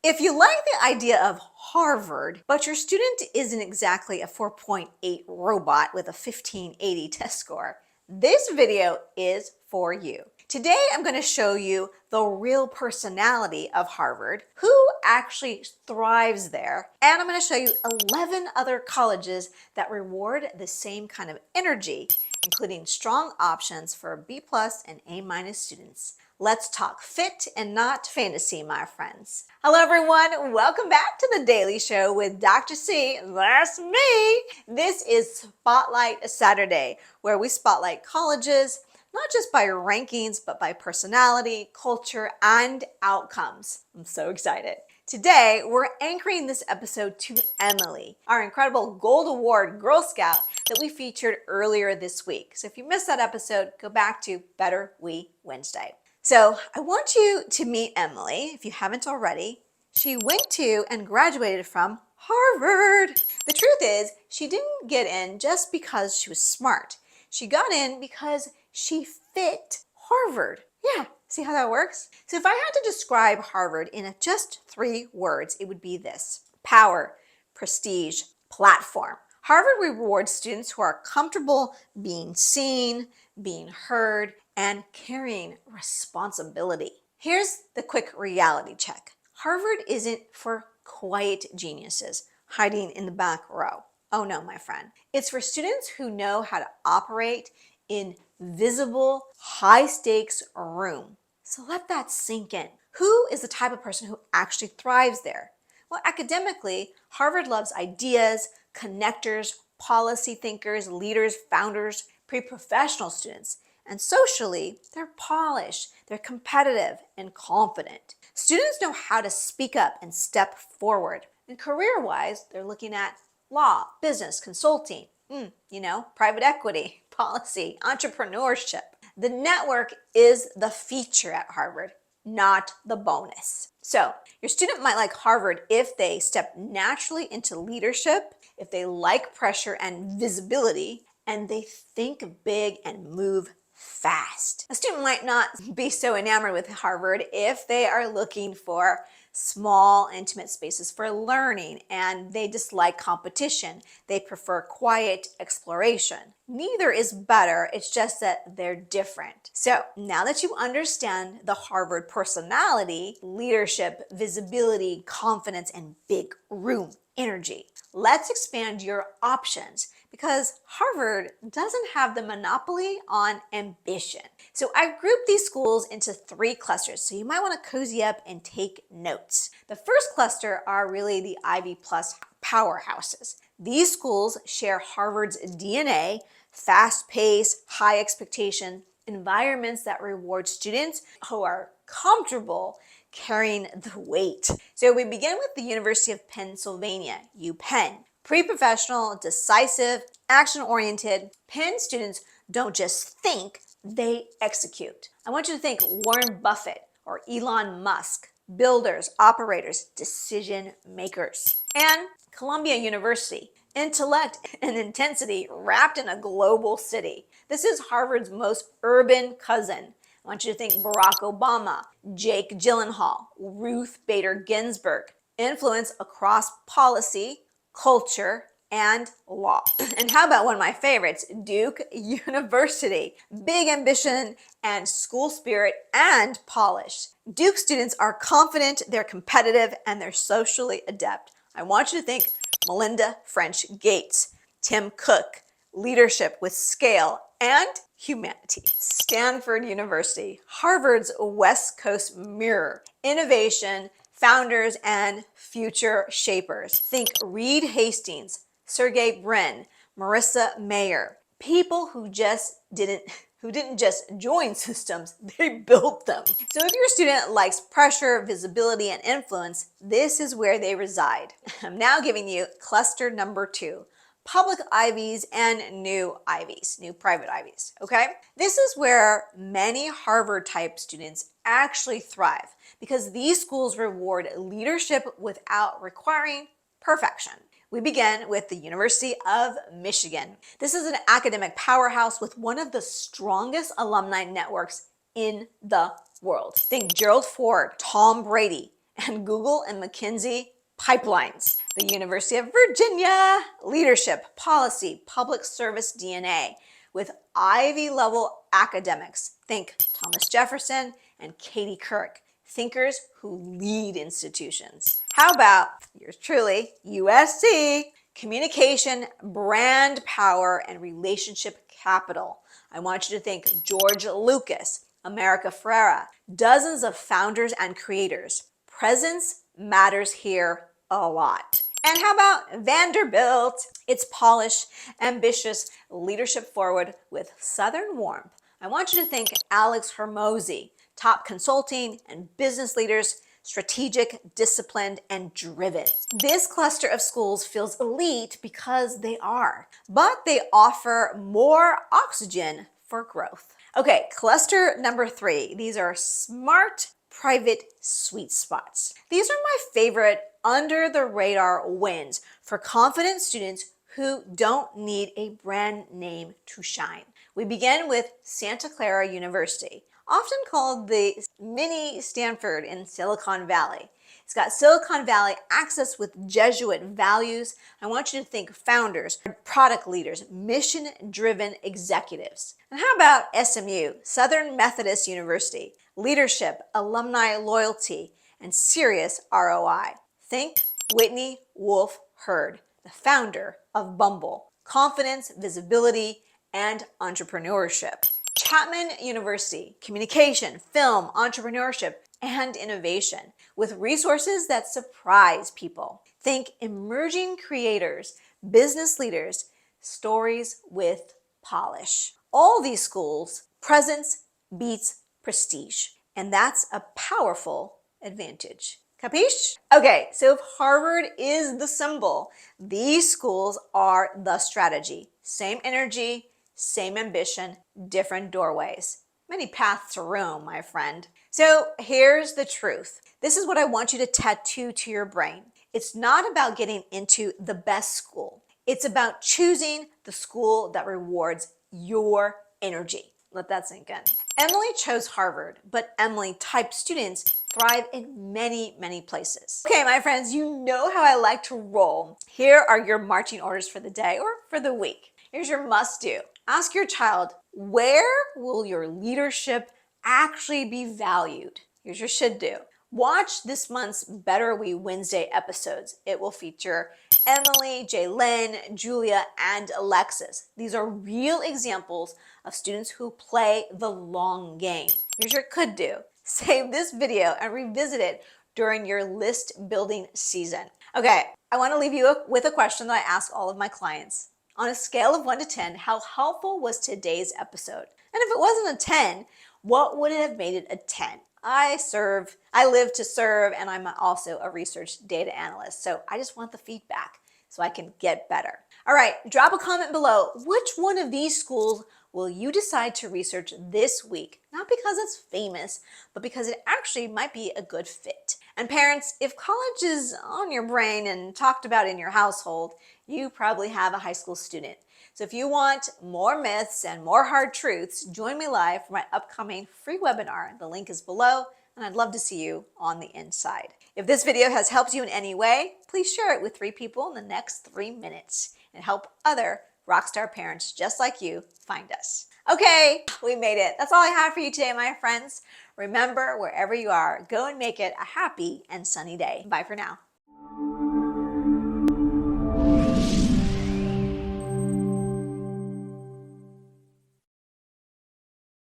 If you like the idea of Harvard, but your student isn't exactly a 4.8 robot with a 1580 test score, this video is for you. Today, I'm going to show you the real personality of Harvard, who actually thrives there, and I'm going to show you 11 other colleges that reward the same kind of energy, including strong options for B+ and A- students. Let's talk fit and not fantasy, my friends. Hello, everyone. Welcome back to the Daily Show with Dr. C. That's me. This is Spotlight Saturday, where we spotlight colleges, not just by rankings, but by personality, culture, and outcomes. I'm so excited. Today, we're anchoring this episode to Emilie, our incredible Gold Award Girl Scout that we featured earlier this week. So if you missed that episode, go back to Better We Wednesday. So I want you to meet Emilie, if you haven't already. She went to and graduated from Harvard. The truth is, she didn't get in just because she was smart. She got in because she fit Harvard. Yeah, see how that works? So if I had to describe Harvard in just 3 words, it would be this: power, prestige, platform. Harvard rewards students who are comfortable being seen, being heard, and carrying responsibility. Here's the quick reality check. Harvard isn't for quiet geniuses hiding in the back row. Oh no, my friend. It's for students who know how to operate in visible, high-stakes room. So let that sink in. Who is the type of person who actually thrives there? Well, academically, Harvard loves ideas, connectors, policy thinkers, leaders, founders, pre-professional students. And socially, they're polished, they're competitive and confident. Students know how to speak up and step forward. And career-wise, they're looking at law, business, consulting, private equity, policy, entrepreneurship. The network is the feature at Harvard, not the bonus. So your student might like Harvard if they step naturally into leadership, if they like pressure and visibility, and they think big and move fast. A student might not be so enamored with Harvard if they are looking for small, intimate spaces for learning and they dislike competition. They prefer quiet exploration. Neither is better, it's just that they're different. So now that you understand the Harvard personality, leadership, visibility, confidence, and big room energy, let's expand your options, because Harvard doesn't have the monopoly on ambition. So I've grouped these schools into 3 clusters, so you might want to cozy up and take notes. The first cluster are really the Ivy Plus Powerhouses. These schools share Harvard's DNA: fast-paced, high expectation environments that reward students who are comfortable carrying the weight. So we begin with the University of Pennsylvania, UPenn. Pre-professional, decisive, action-oriented, Penn students don't just think, they execute. I want you to think Warren Buffett or Elon Musk, builders, operators, decision makers. And Columbia University, intellect and intensity wrapped in a global city. This is Harvard's most urban cousin. I want you to think Barack Obama, Jake Gyllenhaal, Ruth Bader Ginsburg. Influence across policy, culture, and law. And how about one of my favorites, Duke University? Big ambition and school spirit and polish. Duke students are confident, they're competitive, and they're socially adept. I want you to think Melinda French Gates, Tim Cook, leadership with scale and humanity. Stanford University, Harvard's West Coast mirror, innovation, founders, and future shapers. Think Reed Hastings, Sergey Brin, Marissa Mayer. People who didn't just join systems, they built them. So if your student likes pressure, visibility, and influence, this is where they reside. I'm now giving you cluster number 2. Public Ivies and new Ivies, new private Ivies, okay? This is where many Harvard-type students actually thrive, because these schools reward leadership without requiring perfection. We begin with the University of Michigan. This is an academic powerhouse with one of the strongest alumni networks in the world. Think Gerald Ford, Tom Brady, and Google and McKinsey, pipelines. The University of Virginia, leadership, policy, public service DNA with Ivy level academics. Think Thomas Jefferson and Katie Couric, thinkers who lead institutions. How about yours truly, USC, communication, brand power, and relationship capital. I want you to think George Lucas, America Ferrera, dozens of founders and creators. Presence matters here a lot. And how about Vanderbilt? It's polished, ambitious, leadership forward with Southern warmth. I want you to think Alex Hormozy, top consulting and business leaders, strategic, disciplined, and driven. This cluster of schools feels elite because they are, but they offer more oxygen for growth. Okay, cluster number 3. These are smart, private sweet spots. These are my favorite under the radar wins for confident students who don't need a brand name to shine. We begin with Santa Clara University, often called the mini Stanford in Silicon Valley. It's got Silicon Valley access with Jesuit values. I want you to think founders, product leaders, mission-driven executives. And how about SMU, Southern Methodist University? Leadership, alumni loyalty, and serious ROI. Think Whitney Wolfe Herd, the founder of Bumble. Confidence, visibility, and entrepreneurship. Chapman University, communication, film, entrepreneurship, and innovation with resources that surprise people. Think emerging creators, business leaders, stories with polish. All these schools, presence beats prestige, and that's a powerful advantage. Capiche? Okay, so if Harvard is the symbol, these schools are the strategy. Same energy, same ambition, different doorways. Many paths to Rome, my friend. So here's the truth. This is what I want you to tattoo to your brain. It's not about getting into the best school. It's about choosing the school that rewards your energy. Let that sink in. Emilie chose Harvard, but Emilie-type students thrive in many, many places. Okay, my friends, you know how I like to roll. Here are your marching orders for the day or for the week. Here's your must-do. Ask your child, where will your leadership actually be valued? Here's your should-do. Watch this month's Better We Wednesday episodes. It will feature Emilie, Jaylyn, Julia, and Alexis. These are real examples of students who play the long game. Here's your could-do. Save this video and revisit it during your list building season. Okay, I want to leave you with a question that I ask all of my clients. On a scale of 1 to 10, how helpful was today's episode? And if it wasn't a 10, what would have made it a 10? I live to serve, and I'm also a research data analyst. So I just want the feedback so I can get better. All right, drop a comment below. Which one of these schools will you decide to research this week? Not because it's famous, but because it actually might be a good fit. And parents, if college is on your brain and talked about in your household, you probably have a high school student. So if you want more myths and more hard truths, join me live for my upcoming free webinar. The link is below, and I'd love to see you on the inside. If this video has helped you in any way, please share it with 3 people in the next 3 minutes and help other rockstar parents just like you find us. Okay, we made it. That's all I have for you today, my friends. Remember, wherever you are, go and make it a happy and sunny day. Bye for now.